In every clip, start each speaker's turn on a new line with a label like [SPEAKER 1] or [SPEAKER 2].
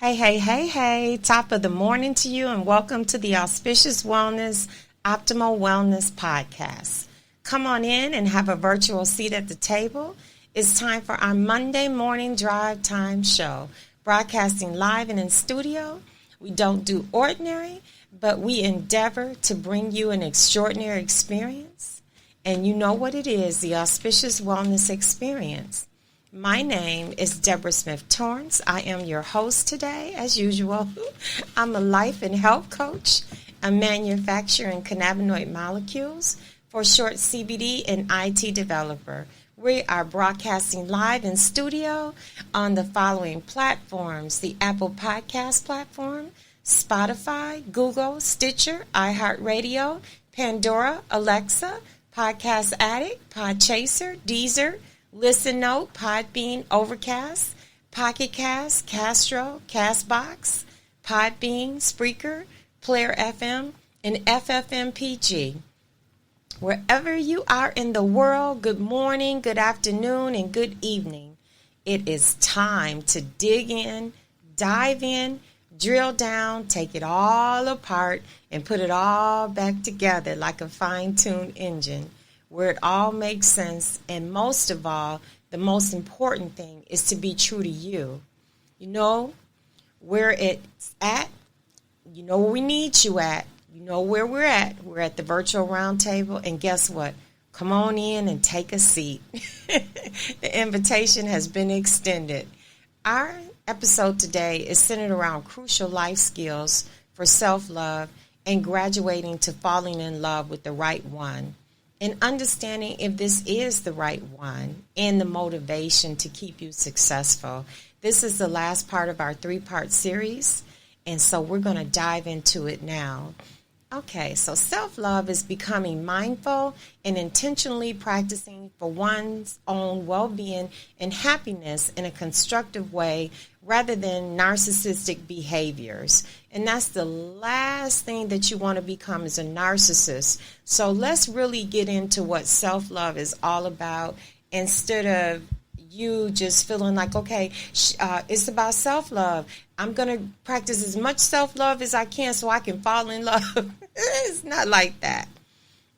[SPEAKER 1] Hey, top of the morning to you, and welcome to the Auspicious Wellness Optimal Wellness Podcast. Come on in and have a virtual seat at the table. It's time for our Monday morning drive time show, broadcasting live and in studio. We don't do ordinary, but we endeavor to bring you an extraordinary experience. And you know what it is, the Auspicious Wellness Experience. My name is Deborah Smith Torrance. I am your host today, as usual. I'm a life and health coach, a manufacturer in cannabinoid molecules, for short CBD and IT developer. We are broadcasting live in studio on the following platforms: the Apple Podcast platform, Spotify, Google, Stitcher, iHeartRadio, Pandora, Alexa, Podcast Addict, Podchaser, Deezer, Listen Note, Podbean, Overcast, Pocket Cast, Castro, Castbox, Podbean, Spreaker, Player FM, and FFmpg. Wherever you are in the world, good morning, good afternoon, and good evening. It is time to dig in, dive in, drill down, take it all apart, and put it all back together like a fine-tuned engine, where it all makes sense. And most of all, the most important thing is to be true to you. You know where it's at. You know where we need you at. You know where we're at. We're at the virtual round table. And guess what? Come on in and take a seat. The invitation has been extended. Our episode today is centered around crucial life skills for self-love and graduating to falling in love with the right one, and understanding if this is the right one, and the motivation to keep you successful. This is the last part of our 3-part series, and so we're going to dive into it now. Okay, so self-love is becoming mindful and intentionally practicing for one's own well-being and happiness in a constructive way rather than narcissistic behaviors. And that's the last thing that you want to become, is a narcissist. So let's really get into what self-love is all about, instead of you just feeling like, okay, it's about self-love. I'm going to practice as much self-love as I can so I can fall in love. It's not like that.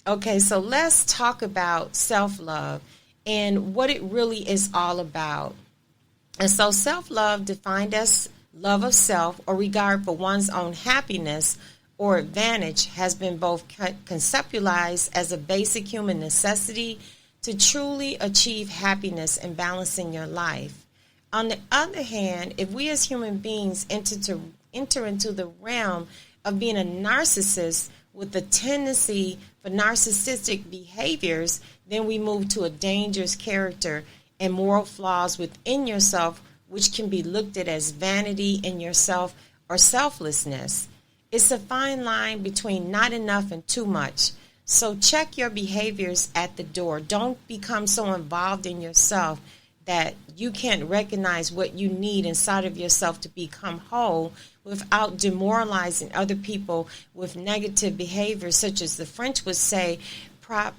[SPEAKER 1] Okay, so let's talk about self-love and what it really is all about. And so self-love, defined as love of self or regard for one's own happiness or advantage, has been both conceptualized as a basic human necessity to truly achieve happiness and balance in your life. On the other hand, if we as human beings enter into the realm of being a narcissist with a tendency for narcissistic behaviors, then we move to a dangerous character and moral flaws within yourself, which can be looked at as vanity in yourself or selflessness. It's a fine line between not enough and too much. So check your behaviors at the door. Don't become so involved in yourself that you can't recognize what you need inside of yourself to become whole without demoralizing other people with negative behaviors, such as the French would say, prop.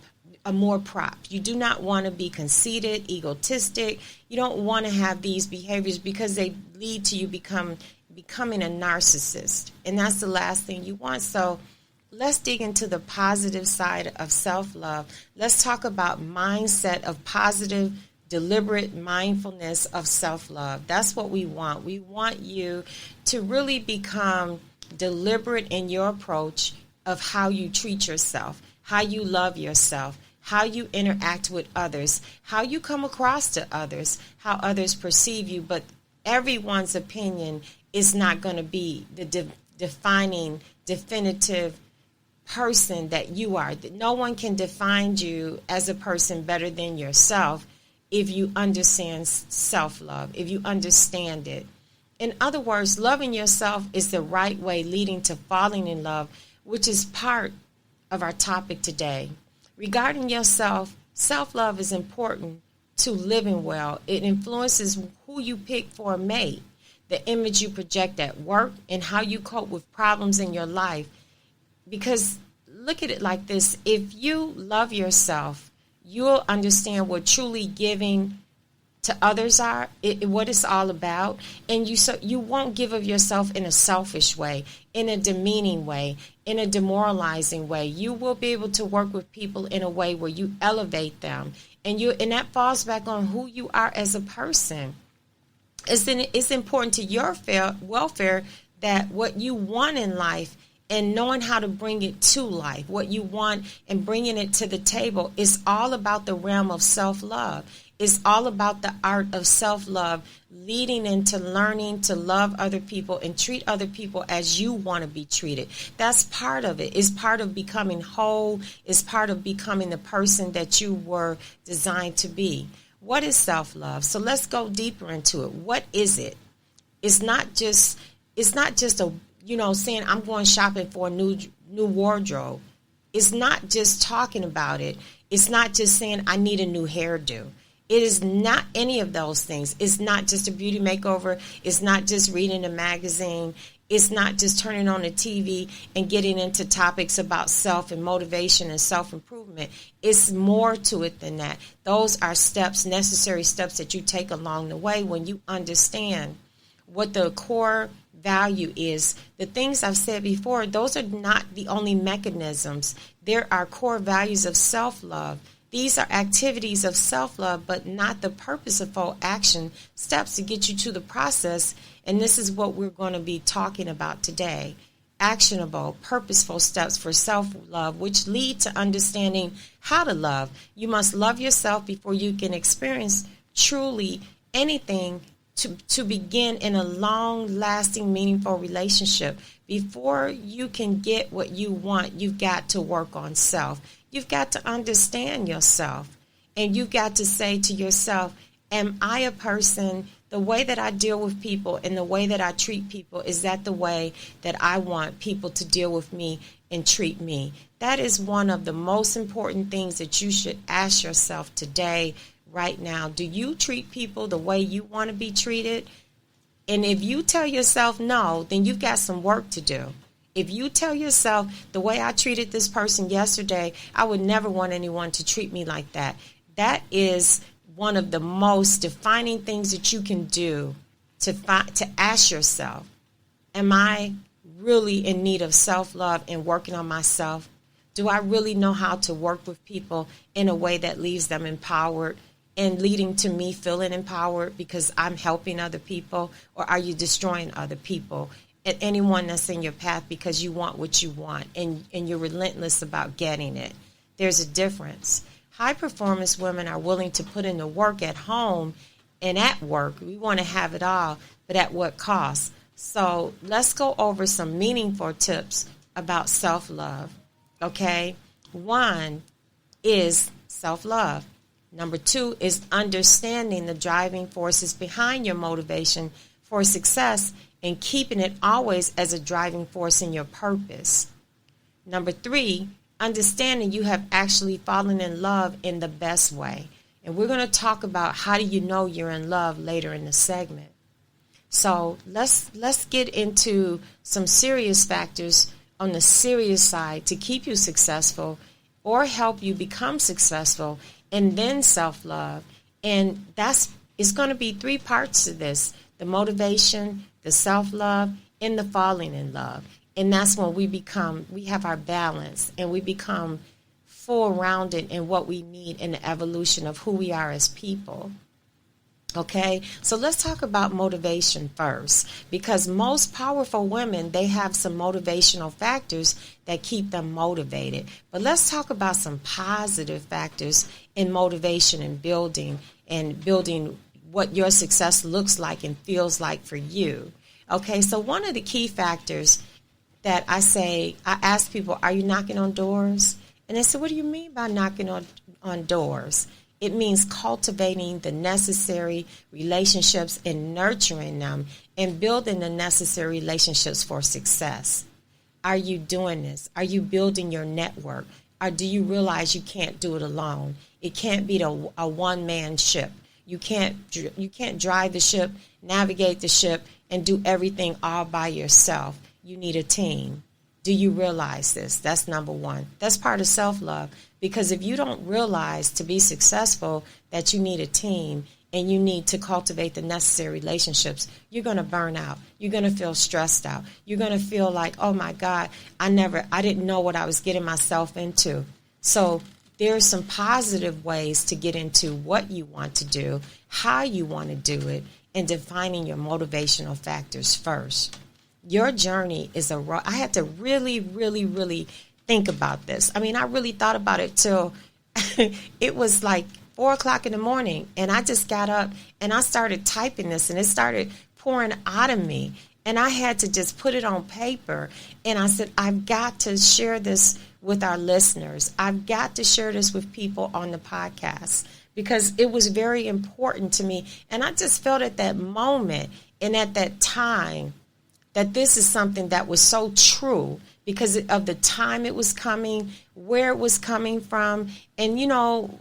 [SPEAKER 1] You do not want to be conceited, egotistic. You don't want to have these behaviors because they lead to you becoming a narcissist. And that's the last thing you want. So let's dig into the positive side of self-love. Let's talk about mindset of positive, deliberate mindfulness of self-love. That's what we want. We want you to really become deliberate in your approach of how you treat yourself, how you love yourself, how you interact with others, how you come across to others, how others perceive you. But everyone's opinion is not going to be the defining, definitive person that you are. No one can define you as a person better than yourself if you understand self-love, if you understand it. In other words, loving yourself is the right way leading to falling in love, which is part of our topic today. Regarding yourself, self-love is important to living well. It influences who you pick for a mate, the image you project at work, and how you cope with problems in your life. Because look at it like this: if you love yourself, you'll understand what truly giving to others are, what it's all about, and you won't give of yourself in a selfish way, in a demeaning way, in a demoralizing way. You will be able to work with people in a way where you elevate them, and that falls back on who you are as a person. It's important to your welfare that what you want in life and knowing how to bring it to life, what you want and bringing it to the table, is all about the realm of self-love. It's all about the art of self-love, leading into learning to love other people and treat other people as you want to be treated. That's part of it. It's part of becoming whole. It's part of becoming the person that you were designed to be. What is self-love? So let's go deeper into it. What is it? It's not just a, saying I'm going shopping for a new wardrobe. It's not just talking about it. It's not just saying I need a new hairdo. It is not any of those things. It's not just a beauty makeover. It's not just reading a magazine. It's not just turning on the TV and getting into topics about self and motivation and self-improvement. It's more to it than that. Those are steps, necessary steps that you take along the way when you understand what the core value is. The things I've said before, those are not the only mechanisms. There are core values of self-love. These are activities of self-love, but not the purposeful action steps to get you to the process. And this is what we're going to be talking about today. Actionable, purposeful steps for self-love, which lead to understanding how to love. You must love yourself before you can experience truly anything to begin in a long-lasting, meaningful relationship. Before you can get what you want, you've got to work on self. You've got to understand yourself, and you've got to say to yourself, am I a person, the way that I deal with people and the way that I treat people, is that the way that I want people to deal with me and treat me? That is one of the most important things that you should ask yourself today, right now. Do you treat people the way you want to be treated? And if you tell yourself no, then you've got some work to do. If you tell yourself, the way I treated this person yesterday, I would never want anyone to treat me like that. That is one of the most defining things that you can do to ask yourself, am I really in need of self-love and working on myself? Do I really know how to work with people in a way that leaves them empowered and leading to me feeling empowered because I'm helping other people? Or are you destroying other people? At anyone that's in your path because you want what you want and you're relentless about getting it. There's a difference. High performance women are willing to put in the work at home and at work. We want to have it all, but at what cost? So let's go over some meaningful tips about self-love. Okay? 1 is self-love. Number 2 is understanding the driving forces behind your motivation for success and keeping it always as a driving force in your purpose. Number 3, understanding you have actually fallen in love in the best way. And we're going to talk about how do you know you're in love later in the segment. So let's get into some serious factors on the serious side to keep you successful or help you become successful, and then self-love. And it's going to be 3 parts to this: the motivation, the self-love, and the falling in love. And that's when we have our balance and we become full-rounded in what we need in the evolution of who we are as people. Okay, so let's talk about motivation first, because most powerful women, they have some motivational factors that keep them motivated. But let's talk about some positive factors in motivation and building what your success looks like and feels like for you. Okay, so one of the key factors that I ask people, are you knocking on doors? And they say, what do you mean by knocking on doors? It means cultivating the necessary relationships and nurturing them and building the necessary relationships for success. Are you doing this? Are you building your network? Or do you realize you can't do it alone? It can't be a one-man ship. You can't drive the ship, navigate the ship, and do everything all by yourself. You need a team. Do you realize this? That's number 1. That's part of self-love. Because if you don't realize to be successful that you need a team and you need to cultivate the necessary relationships, you're going to burn out. You're going to feel stressed out. You're going to feel like, oh my God, I didn't know what I was getting myself into. So there's some positive ways to get into what you want to do, how you want to do it, and defining your motivational factors first. Your journey is I had to really, really, really think about this. I mean, I really thought about it till it was like 4 o'clock in the morning, and I just got up and I started typing this, and it started pouring out of me, and I had to just put it on paper. And I said, I've got to share this with our listeners. I've got to share this with people on the podcast because it was very important to me. And I just felt at that moment and at that time that this is something that was so true because of the time it was coming, where it was coming from. And, you know,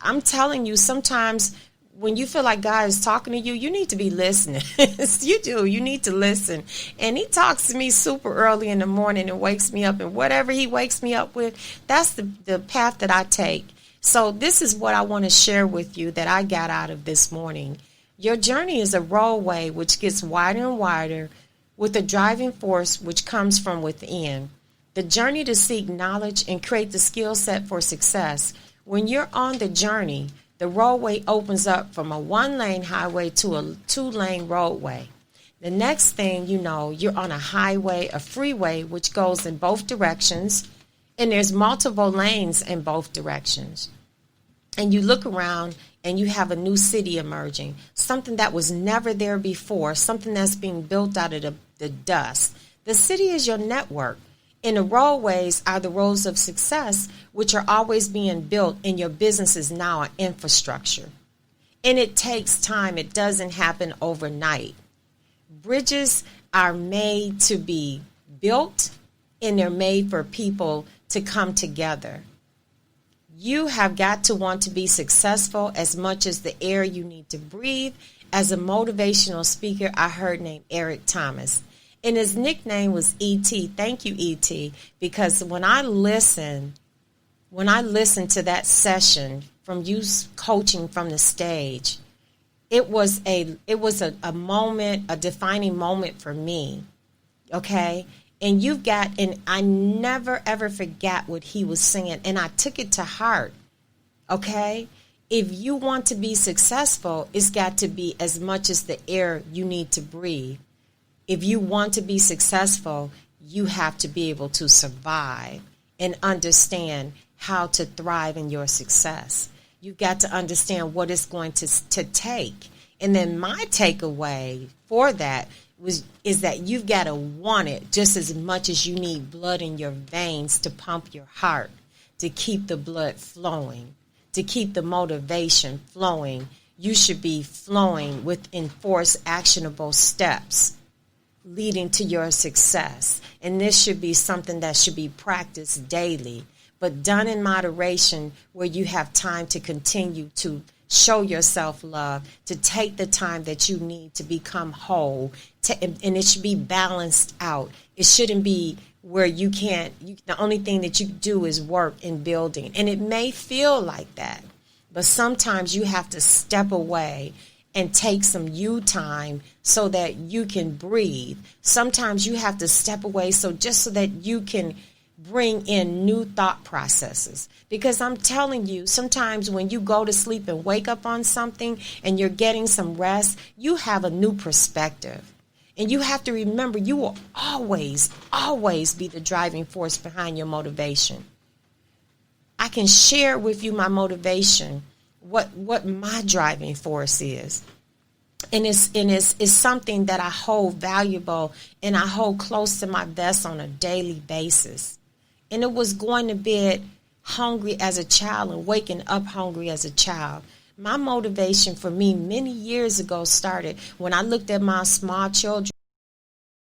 [SPEAKER 1] I'm telling you, sometimes when you feel like God is talking to you, you need to be listening. You do. You need to listen. And he talks to me super early in the morning and wakes me up. And whatever he wakes me up with, that's the path that I take. So this is what I want to share with you that I got out of this morning. Your journey is a roadway which gets wider and wider with a driving force which comes from within. The journey to seek knowledge and create the skill set for success. When you're on the journey, the roadway opens up from a 1-lane highway to a 2-lane roadway. The next thing you know, you're on a highway, a freeway, which goes in both directions, and there's multiple lanes in both directions. And you look around and you have a new city emerging, something that was never there before, something that's being built out of the dust. The city is your network. And the roadways are the roads of success, which are always being built, and your business is now an infrastructure. And it takes time. It doesn't happen overnight. Bridges are made to be built, and they're made for people to come together. You have got to want to be successful as much as the air you need to breathe. As a motivational speaker, I heard named Eric Thomas. And his nickname was E.T. Thank you, E.T., because when I listened to that session from you coaching from the stage, it was a moment, a defining moment for me. Okay? And I never ever forgot what he was singing, and I took it to heart. Okay? If you want to be successful, it's got to be as much as the air you need to breathe. If you want to be successful, you have to be able to survive and understand how to thrive in your success. You've got to understand what it's going to take. And then my takeaway for that is that you've got to want it just as much as you need blood in your veins to pump your heart, to keep the blood flowing, to keep the motivation flowing. You should be flowing with enforced actionable steps leading to your success. And this should be something that should be practiced daily, but done in moderation where you have time to continue to show yourself love, to take the time that you need to become whole, and it should be balanced out. It shouldn't be where the only thing that you do is work in building. And it may feel like that, but sometimes you have to step away and take some you time so that you can breathe. Sometimes you have to step away so that you can bring in new thought processes. Because I'm telling you, sometimes when you go to sleep and wake up on something and you're getting some rest, you have a new perspective. And you have to remember, you will always, always be the driving force behind your motivation. I can share with you my motivation, what my driving force is. And it's something that I hold valuable and I hold close to my vest on a daily basis. And it was going to bed hungry as a child and waking up hungry as a child. My motivation for me many years ago started when I looked at my small children